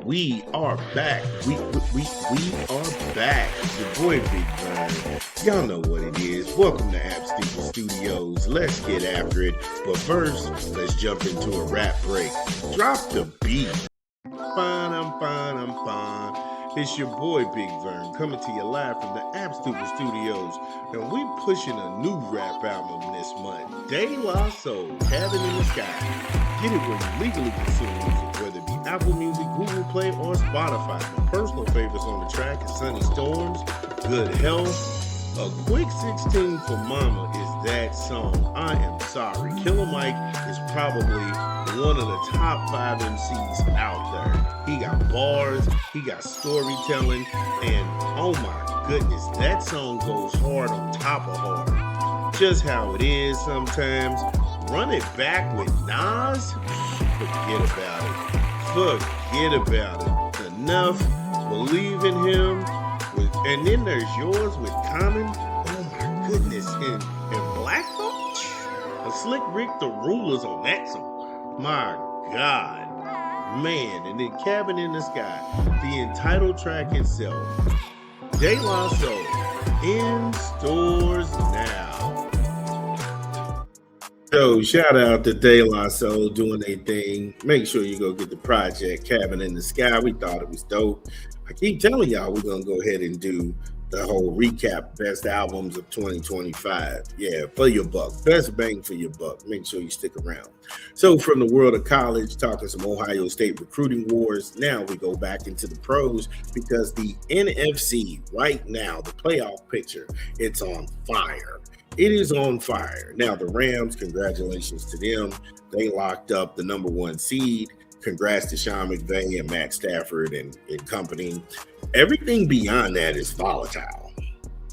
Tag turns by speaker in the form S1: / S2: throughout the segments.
S1: We are back. We are back. Your boy Big Vern. Y'all know what it is. Welcome to App Steeple Studios. Let's get after it. But first, let's jump into a rap break. Drop the beat. Fine, I'm fine, I'm fine. It's your boy Big Vern coming to you live from the App Steeple Studios. And we pushing a new rap album this month. De La Soul, Cabin in the Sky. Get it where you legally consume music, whether it be Apple Music, Google Play, or Spotify. My personal favorites on the track is Sunny Storms, Good Health. A quick 16 for Mama is that song. I am sorry. Killer Mike is probably one of the top 5 MCs out there. He got bars, he got storytelling, and oh my goodness, that song goes hard on top of hard. Just how it is sometimes. Run it back with Nas? Forget about it. Forget about it. Enough. Believe in him. And then there's yours with Common. Oh my goodness. And Black Thought? A Slick Rick the Rulers on that song. My God. Man. And then Cabin in the Sky. The entitled track itself. De La Soul. In stores now. So shout out to De La Soul doing their thing. Make sure you go get the project Cabin in the Sky. We thought it was dope. I keep telling y'all we're gonna go ahead and do the whole recap best albums of 2025. Yeah, for your buck. Best bang for your buck. Make sure you stick around. So from the world of college, talking some Ohio State recruiting wars. Now we go back into the pros because the NFC right now, the playoff picture, it's on fire. It is on fire. Now, the Rams, congratulations to them. They locked up the number 1 seed. Congrats to Sean McVay and Matt Stafford and company. Everything beyond that is volatile.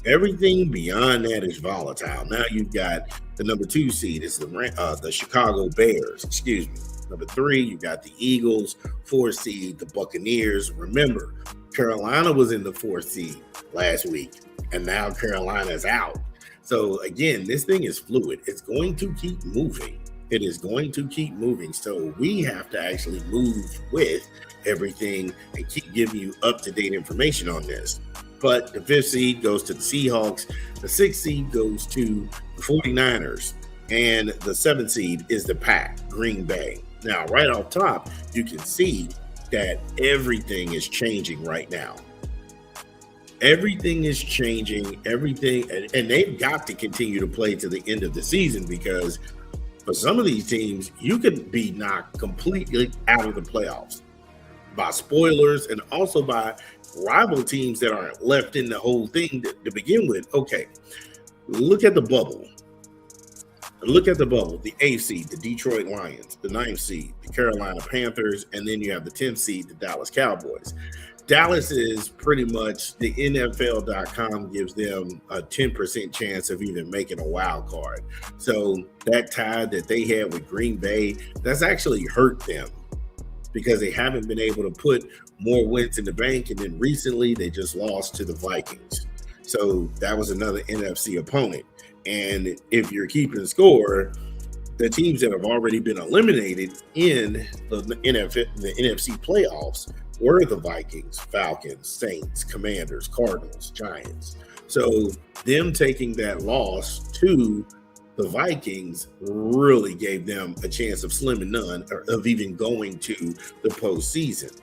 S1: Everything beyond that is volatile. Now you've got the number 2 seed. It's the Chicago Bears. Excuse me. Number 3, you got the Eagles. 4 seed, the Buccaneers. Remember, Carolina was in the 4th seed last week, and now Carolina's out. So again, this thing is fluid. It's going to keep moving. It is going to keep moving. So we have to actually move with everything and keep giving you up-to-date information on this. But the 5th seed goes to the Seahawks. The 6th seed goes to the 49ers. And the 7th seed is the Pack, Green Bay. Now, right off top, you can see that everything is changing right now. Everything is changing, everything, and they've got to continue to play to the end of the season because for some of these teams, you could be knocked completely out of the playoffs by spoilers and also by rival teams that aren't left in the whole thing to begin with. Okay, look at the bubble. Look at the bubble. The 8th seed, the Detroit Lions, the 9th seed, the Carolina Panthers, and then you have the 10th seed, the Dallas Cowboys. Dallas is pretty much the NFL.com gives them a 10% chance of even making a wild card. So that tie that they had with Green Bay, that's actually hurt them because they haven't been able to put more wins in the bank. And then recently they just lost to the Vikings. So that was another NFC opponent. And if you're keeping score, the teams that have already been eliminated in the NFC playoffs were the Vikings, Falcons, Saints, Commanders, Cardinals, Giants. So them taking that loss to the Vikings really gave them a chance of slim and none of even going to the postseason.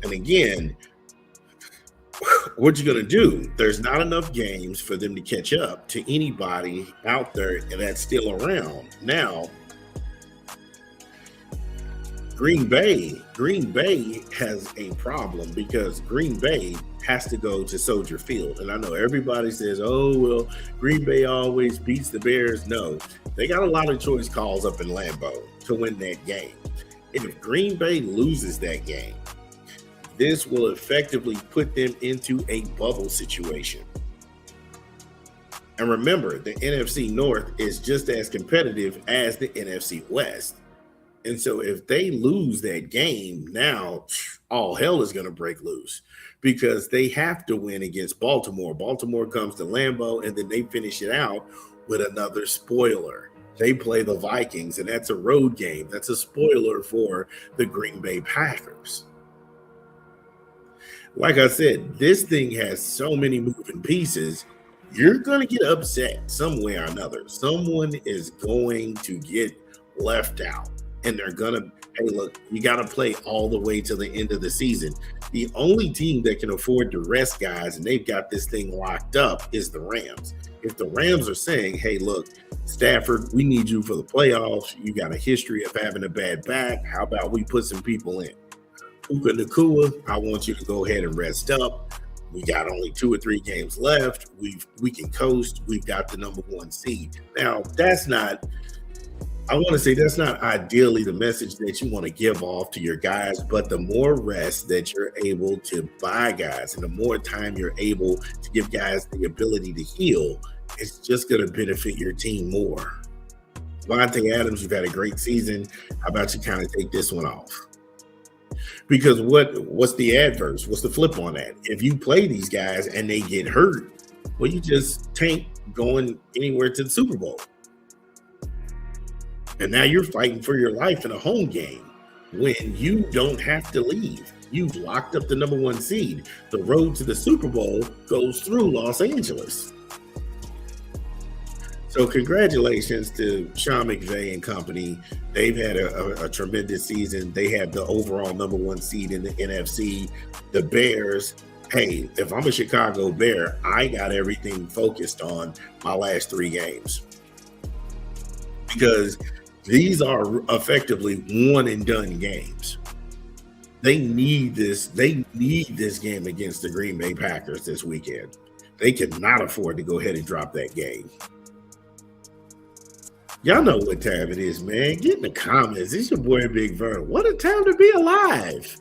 S1: And again, what you're going to do, there's not enough games for them to catch up to anybody out there that's still around. Now, Green Bay has a problem because Green Bay has to go to Soldier Field. And I know everybody says, oh, well, Green Bay always beats the Bears. No, they got a lot of choice calls up in Lambeau to win that game. If Green Bay loses that game, this will effectively put them into a bubble situation. And remember, the NFC North is just as competitive as the NFC West. And so if they lose that game, now all hell is going to break loose because they have to win against Baltimore. Baltimore comes to Lambeau, and then they finish it out with another spoiler. They play the Vikings, and that's a road game. That's a spoiler for the Green Bay Packers. Like I said, this thing has so many moving pieces. You're going to get upset some way or another. Someone is going to get left out, and they're going to, hey, look, you got to play all the way to the end of the season. The only team that can afford to rest guys and they've got this thing locked up is the Rams. If the Rams are saying, hey, look, Stafford, we need you for the playoffs. You got a history of having a bad back. How about we put some people in? Puka Nacua, I want you to go ahead and rest up. We got only 2 or 3 games left. We can coast. We've got the number 1 seed. Now, that's not ideally the message that you want to give off to your guys, but the more rest that you're able to buy guys and the more time you're able to give guys the ability to heal, it's just going to benefit your team more. Devontae Adams, you've had a great season. How about you kind of take this one off? Because what's the adverse? What's the flip on that? If you play these guys and they get hurt, well, you just tank going anywhere to the Super Bowl. And now you're fighting for your life in a home game when you don't have to leave. You've locked up the number 1 seed. The road to the Super Bowl goes through Los Angeles. So congratulations to Sean McVay and company. They've had a tremendous season. They have the overall number 1 seed in the NFC. The Bears, hey, if I'm a Chicago Bear, I got everything focused on my last 3 games. Because these are effectively one and done games. They need this. They need this game against the Green Bay Packers this weekend. They cannot afford to go ahead and drop that game. Y'all know what time it is, man. Get in the comments. It's your boy Big Vern. What a time to be alive.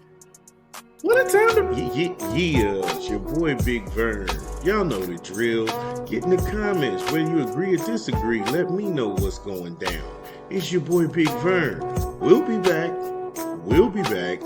S1: What a time to yeah, it's your boy Big Vern. Y'all know the drill. Get in the comments whether you agree or disagree. Let me know what's going down. It's your boy Big Vern. We'll be back.